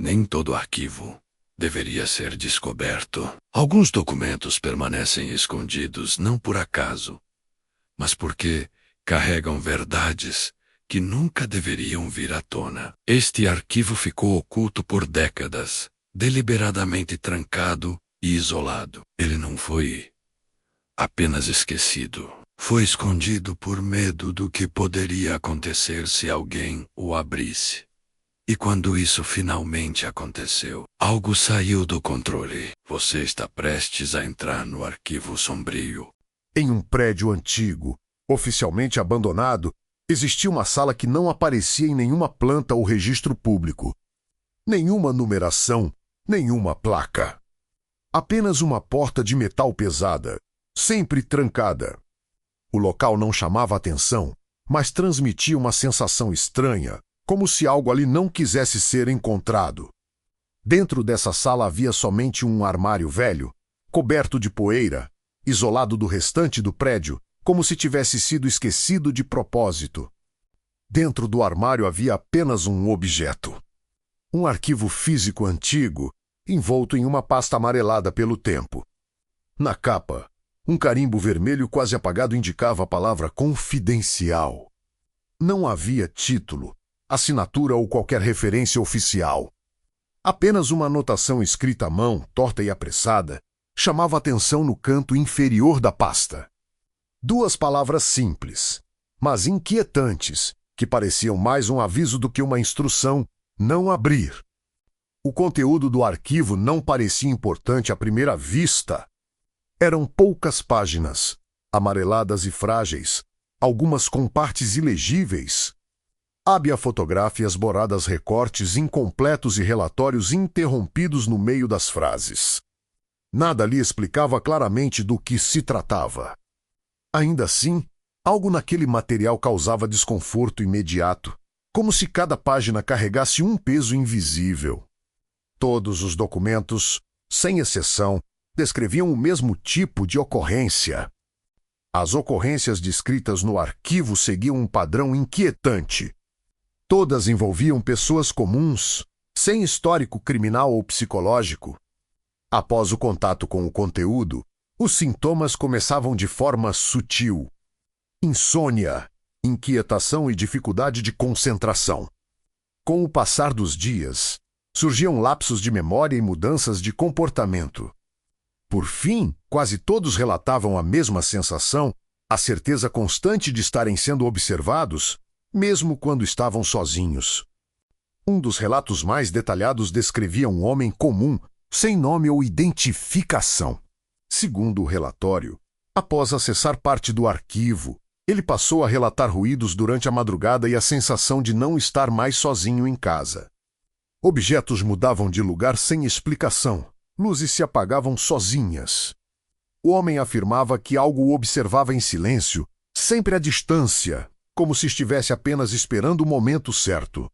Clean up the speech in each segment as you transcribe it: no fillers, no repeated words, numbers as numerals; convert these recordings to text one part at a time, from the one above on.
Nem todo arquivo deveria ser descoberto. Alguns documentos permanecem escondidos não por acaso, mas porque carregam verdades que nunca deveriam vir à tona. Este arquivo ficou oculto por décadas, deliberadamente trancado e isolado. Ele não foi apenas esquecido. Foi escondido por medo do que poderia acontecer se alguém o abrisse. E quando isso finalmente aconteceu, algo saiu do controle. Você está prestes a entrar no arquivo sombrio. Em um prédio antigo, oficialmente abandonado, existia uma sala que não aparecia em nenhuma planta ou registro público. Nenhuma numeração, nenhuma placa. Apenas uma porta de metal pesada, sempre trancada. O local não chamava atenção, mas transmitia uma sensação estranha, como se algo ali não quisesse ser encontrado. Dentro dessa sala havia somente um armário velho, coberto de poeira, isolado do restante do prédio, como se tivesse sido esquecido de propósito. Dentro do armário havia apenas um objeto. Um arquivo físico antigo, envolto em uma pasta amarelada pelo tempo. Na capa, um carimbo vermelho quase apagado indicava a palavra confidencial. Não havia título, assinatura ou qualquer referência oficial. Apenas uma anotação escrita à mão, torta e apressada, chamava atenção no canto inferior da pasta. Duas palavras simples, mas inquietantes, que pareciam mais um aviso do que uma instrução: não abrir. O conteúdo do arquivo não parecia importante à primeira vista. Eram poucas páginas, amareladas e frágeis, algumas com partes ilegíveis. Hábia fotográfias, bordadas recortes incompletos e relatórios interrompidos no meio das frases. Nada ali explicava claramente do que se tratava. Ainda assim, algo naquele material causava desconforto imediato, como se cada página carregasse um peso invisível. Todos os documentos, sem exceção, descreviam o mesmo tipo de ocorrência. As ocorrências descritas no arquivo seguiam um padrão inquietante. Todas envolviam pessoas comuns, sem histórico criminal ou psicológico. Após o contato com o conteúdo, os sintomas começavam de forma sutil. Insônia, inquietação e dificuldade de concentração. Com o passar dos dias, surgiam lapsos de memória e mudanças de comportamento. Por fim, quase todos relatavam a mesma sensação, a certeza constante de estarem sendo observados, mesmo quando estavam sozinhos. Um dos relatos mais detalhados descrevia um homem comum, sem nome ou identificação. Segundo o relatório, após acessar parte do arquivo, ele passou a relatar ruídos durante a madrugada e a sensação de não estar mais sozinho em casa. Objetos mudavam de lugar sem explicação. Luzes se apagavam sozinhas. O homem afirmava que algo o observava em silêncio, sempre à distância, como se estivesse apenas esperando o momento certo.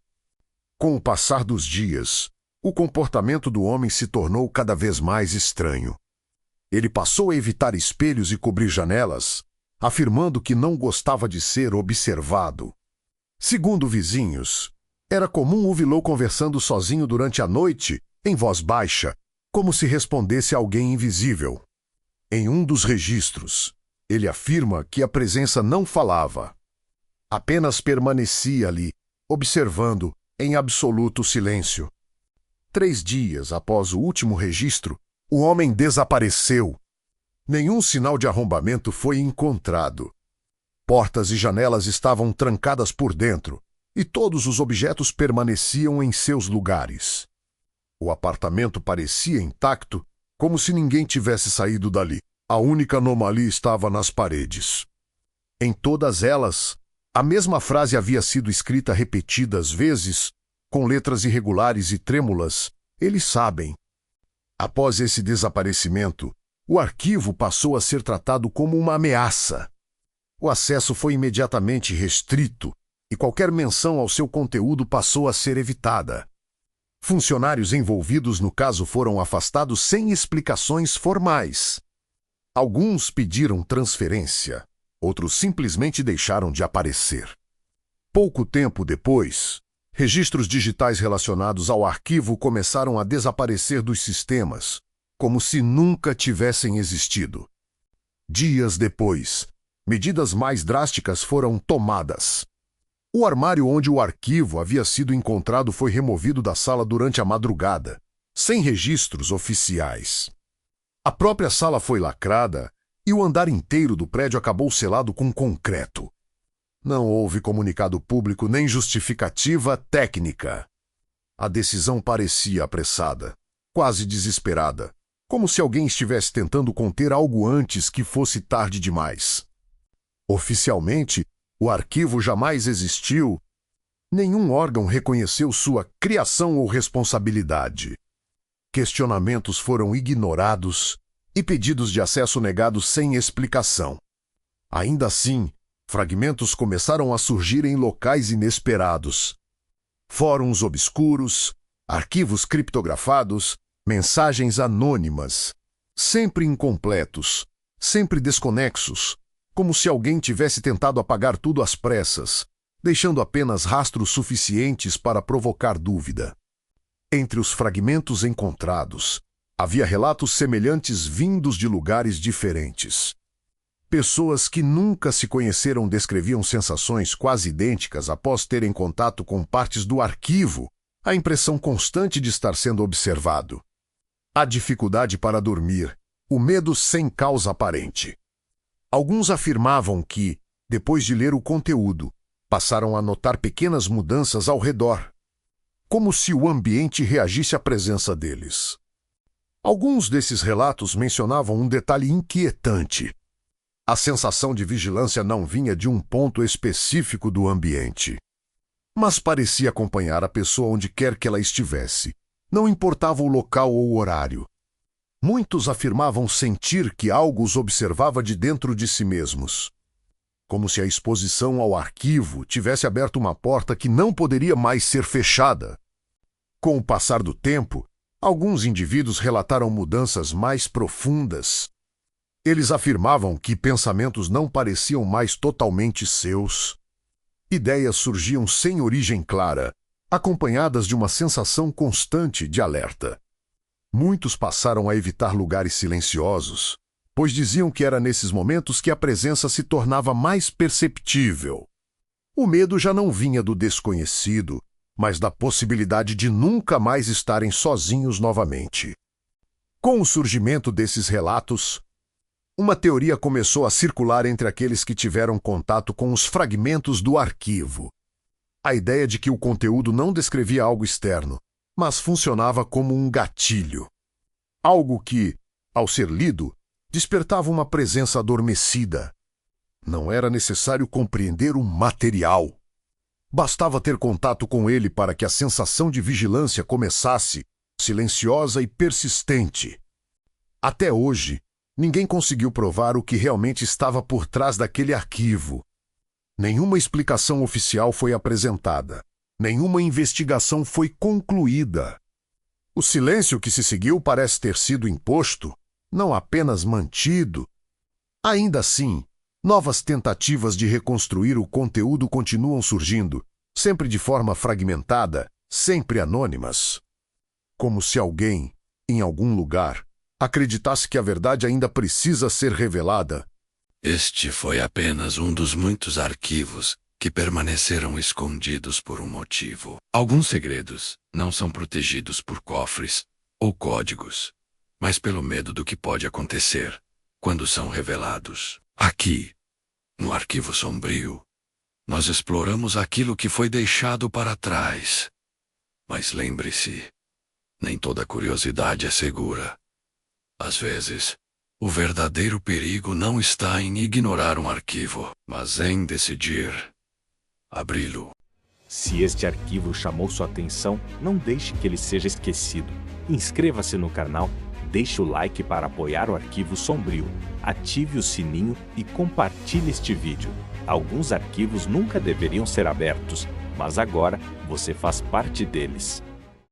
Com o passar dos dias, o comportamento do homem se tornou cada vez mais estranho. Ele passou a evitar espelhos e cobrir janelas, afirmando que não gostava de ser observado. Segundo vizinhos, era comum ouvi-lo conversando sozinho durante a noite, em voz baixa, como se respondesse a alguém invisível. Em um dos registros, ele afirma que a presença não falava. Apenas permanecia ali, observando, em absoluto silêncio. 3 dias após o último registro, o homem desapareceu. Nenhum sinal de arrombamento foi encontrado. Portas e janelas estavam trancadas por dentro, e todos os objetos permaneciam em seus lugares. O apartamento parecia intacto, como se ninguém tivesse saído dali. A única anomalia estava nas paredes. Em todas elas, a mesma frase havia sido escrita repetidas vezes, com letras irregulares e trêmulas: eles sabem. Após esse desaparecimento, o arquivo passou a ser tratado como uma ameaça. O acesso foi imediatamente restrito e qualquer menção ao seu conteúdo passou a ser evitada. Funcionários envolvidos no caso foram afastados sem explicações formais. Alguns pediram transferência, outros simplesmente deixaram de aparecer. Pouco tempo depois, Registros digitais relacionados ao arquivo começaram a desaparecer dos sistemas, como se nunca tivessem existido. Dias depois, medidas mais drásticas foram tomadas. O armário onde o arquivo havia sido encontrado foi removido da sala durante a madrugada, sem registros oficiais. A própria sala foi lacrada e o andar inteiro do prédio acabou selado com concreto. Não houve comunicado público nem justificativa técnica. A decisão parecia apressada, quase desesperada, como se alguém estivesse tentando conter algo antes que fosse tarde demais. Oficialmente, o arquivo jamais existiu. Nenhum órgão reconheceu sua criação ou responsabilidade. Questionamentos foram ignorados e pedidos de acesso negados sem explicação. Ainda assim, fragmentos começaram a surgir em locais inesperados. Fóruns obscuros, arquivos criptografados, mensagens anônimas, sempre incompletos, sempre desconexos, como se alguém tivesse tentado apagar tudo às pressas, deixando apenas rastros suficientes para provocar dúvida. Entre os fragmentos encontrados, havia relatos semelhantes vindos de lugares diferentes. Pessoas que nunca se conheceram descreviam sensações quase idênticas após terem contato com partes do arquivo, a impressão constante de estar sendo observado. A dificuldade para dormir, o medo sem causa aparente. Alguns afirmavam que, depois de ler o conteúdo, passaram a notar pequenas mudanças ao redor, como se o ambiente reagisse à presença deles. Alguns desses relatos mencionavam um detalhe inquietante. A sensação de vigilância não vinha de um ponto específico do ambiente, mas parecia acompanhar a pessoa onde quer que ela estivesse. Não importava o local ou o horário. Muitos afirmavam sentir que algo os observava de dentro de si mesmos, como se a exposição ao arquivo tivesse aberto uma porta que não poderia mais ser fechada. Com o passar do tempo, alguns indivíduos relataram mudanças mais profundas. Eles afirmavam que pensamentos não pareciam mais totalmente seus. Ideias surgiam sem origem clara, acompanhadas de uma sensação constante de alerta. Muitos passaram a evitar lugares silenciosos, pois diziam que era nesses momentos que a presença se tornava mais perceptível. O medo já não vinha do desconhecido, mas da possibilidade de nunca mais estarem sozinhos novamente. Com o surgimento desses relatos, uma teoria começou a circular entre aqueles que tiveram contato com os fragmentos do arquivo. A ideia de que o conteúdo não descrevia algo externo, mas funcionava como um gatilho. Algo que, ao ser lido, despertava uma presença adormecida. Não era necessário compreender o material. Bastava ter contato com ele para que a sensação de vigilância começasse, silenciosa e persistente. Até hoje, ninguém conseguiu provar o que realmente estava por trás daquele arquivo. Nenhuma explicação oficial foi apresentada. Nenhuma investigação foi concluída. O silêncio que se seguiu parece ter sido imposto, não apenas mantido. Ainda assim, novas tentativas de reconstruir o conteúdo continuam surgindo, sempre de forma fragmentada, sempre anônimas. Como se alguém, em algum lugar, acreditasse que a verdade ainda precisa ser revelada. Este foi apenas um dos muitos arquivos que permaneceram escondidos por um motivo. Alguns segredos não são protegidos por cofres ou códigos, mas pelo medo do que pode acontecer quando são revelados. Aqui, no Arquivo Sombrio, nós exploramos aquilo que foi deixado para trás. Mas lembre-se, nem toda curiosidade é segura. Às vezes, o verdadeiro perigo não está em ignorar um arquivo, mas em decidir abri-lo. Se este arquivo chamou sua atenção, não deixe que ele seja esquecido. Inscreva-se no canal, deixe o like para apoiar o Arquivo Sombrio, ative o sininho e compartilhe este vídeo. Alguns arquivos nunca deveriam ser abertos, mas agora você faz parte deles.